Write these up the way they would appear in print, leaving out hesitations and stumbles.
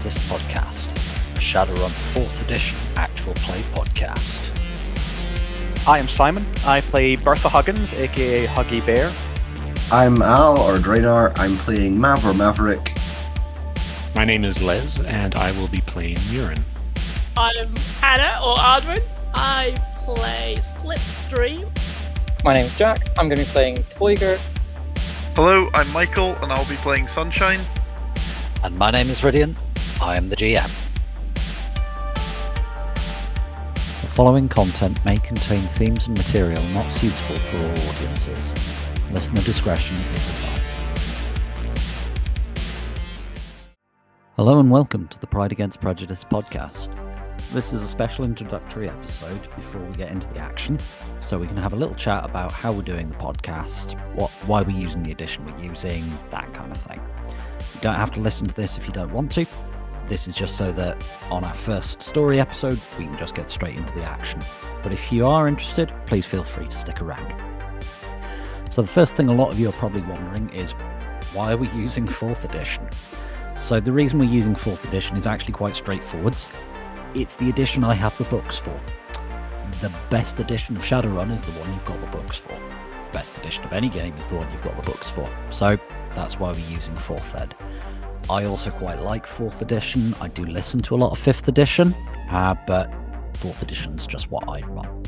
Prejudice podcast, a Shadowrun 4th edition actual play podcast. I am Simon. I play Bertha Huggins, aka Huggy Bear. I'm Al, or Draenor. I'm playing Mav or Maverick. My name is Les, and I will be playing Murin. I'm Hannah, or Ardwin. I play Slipstream. My name's Jack. I'm going to be playing Toiger. Hello, I'm Michael, and I'll be playing Sunshine. And my name is Rhydian. I am the GM. The following content may contain themes and material not suitable for all audiences. Listener discretion is advised. Hello and welcome to the Pride Against Prejudice podcast. This is a special introductory episode before we get into the action, so we can have a little chat about how we're doing the podcast, why we're using the edition we're using, that kind of thing. You don't have to listen to this if you don't want to. This is just so that on our first story episode, we can just get straight into the action. But if you are interested, please feel free to stick around. So the first thing a lot of you are probably wondering is, why are we using 4th edition? So the reason we're using 4th edition is actually quite straightforward. It's the edition I have the books for. The best edition of Shadowrun is the one you've got the books for. Best edition of any game is the one you've got the books for. So that's why we're using 4th ed. I also quite like 4th edition. I do listen to a lot of 5th edition, but 4th edition's just what I run.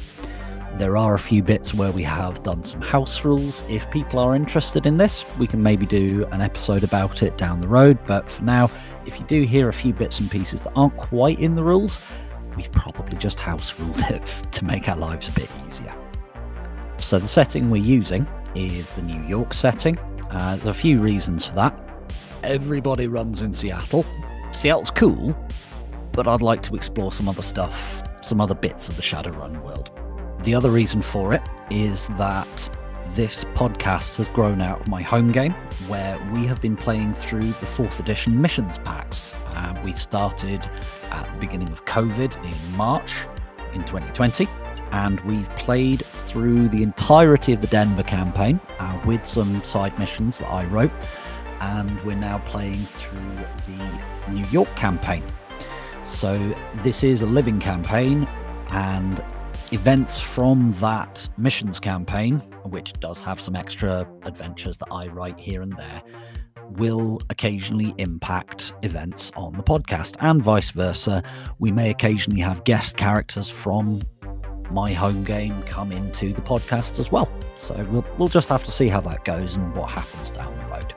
There are a few bits where we have done some house rules. If people are interested in this, we can maybe do an episode about it down the road. But for now, if you do hear a few bits and pieces that aren't quite in the rules, we've probably just house ruled it to make our lives a bit easier. So the setting we're using is the New York setting. There's a few reasons for that. Everybody runs in Seattle. Seattle's cool, but I'd like to explore some other stuff, some other bits of the Shadowrun world. The other reason for it is that this podcast has grown out of my home game, where we have been playing through the 4th edition missions packs. We started at the beginning of COVID in March in 2020, and we've played through the entirety of the Denver campaign with some side missions that I wrote, and we're now playing through the New York campaign. So this is a living campaign, and events from that missions campaign, which does have some extra adventures that I write here and there, will occasionally impact events on the podcast, and vice versa. We may occasionally have guest characters from my home game come into the podcast as well. So we'll just have to see how that goes and what happens down the road.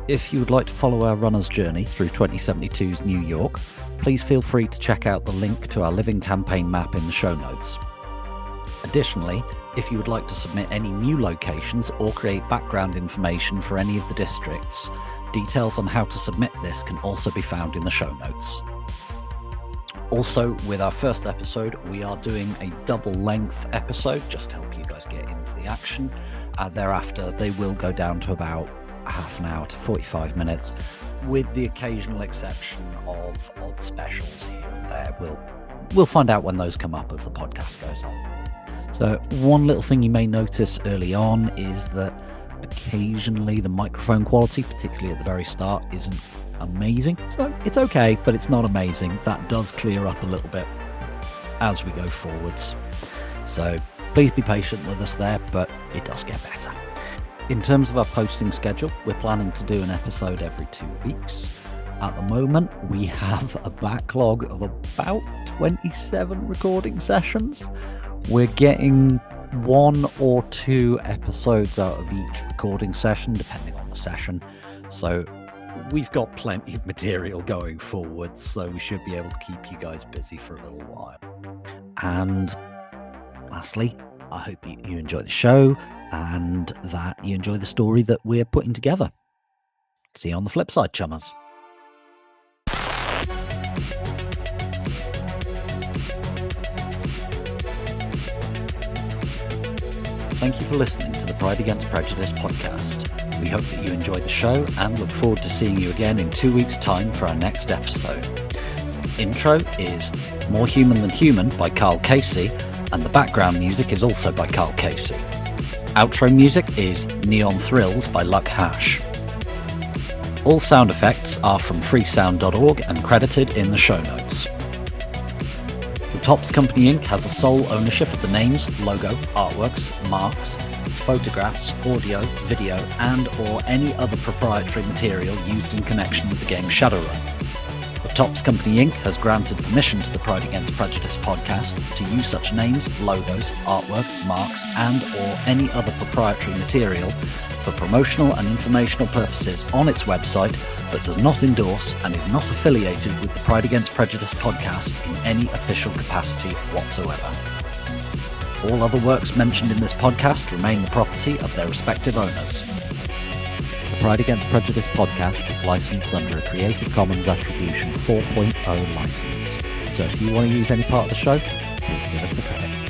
If you would like to follow our runner's journey through 2072's New York, please feel free to check out the link to our living campaign map in the show notes. Additionally, if you would like to submit any new locations or create background information for any of the districts, details on how to submit this can also be found in the show notes. Also, with our first episode, we are doing a double-length episode, just to help you guys get into the action. Thereafter, they will go down to about half an hour to 45 minutes, with the occasional exception of odd specials here and there. We'll find out when those come up as the podcast goes on. So one little thing you may notice early on is that occasionally the microphone quality, particularly at the very start, isn't amazing. So it's okay, but it's not amazing. That does clear up a little bit as we go forwards. So please be patient with us there, but it does get better. In terms of our posting schedule, we're planning to do an episode every 2 weeks. At the moment, we have a backlog of about 27 recording sessions. We're getting 1 or 2 episodes out of each recording session, depending on the session. So we've got plenty of material going forward, so we should be able to keep you guys busy for a little while. And lastly, I hope you enjoy the show and that you enjoy the story that we're putting together. See you on the flip side, chummers. Thank you for listening to the Pride Against Prejudice podcast. We hope that you enjoy the show and look forward to seeing you again in 2 weeks' time for our next episode. Intro is More Human Than Human by Carl Casey, and the background music is also by Carl Casey. Outro music is Neon Thrills by Luck Hash. All sound effects are from freesound.org and credited in the show notes. The Tops Company Inc. has the sole ownership of the names, logo, artworks, marks, photographs, audio, video, and or any other proprietary material used in connection with the game Shadowrun. The Tops Company Inc. has granted permission to the Pride Against Prejudice podcast to use such names, logos, artwork, marks, and or any other proprietary material for promotional and informational purposes on its website, but does not endorse and is not affiliated with the Pride Against Prejudice podcast in any official capacity whatsoever. All other works mentioned in this podcast remain the property of their respective owners. The Pride Against Prejudice podcast is licensed under a Creative Commons Attribution 4.0 license. So if you want to use any part of the show, please give us the credit.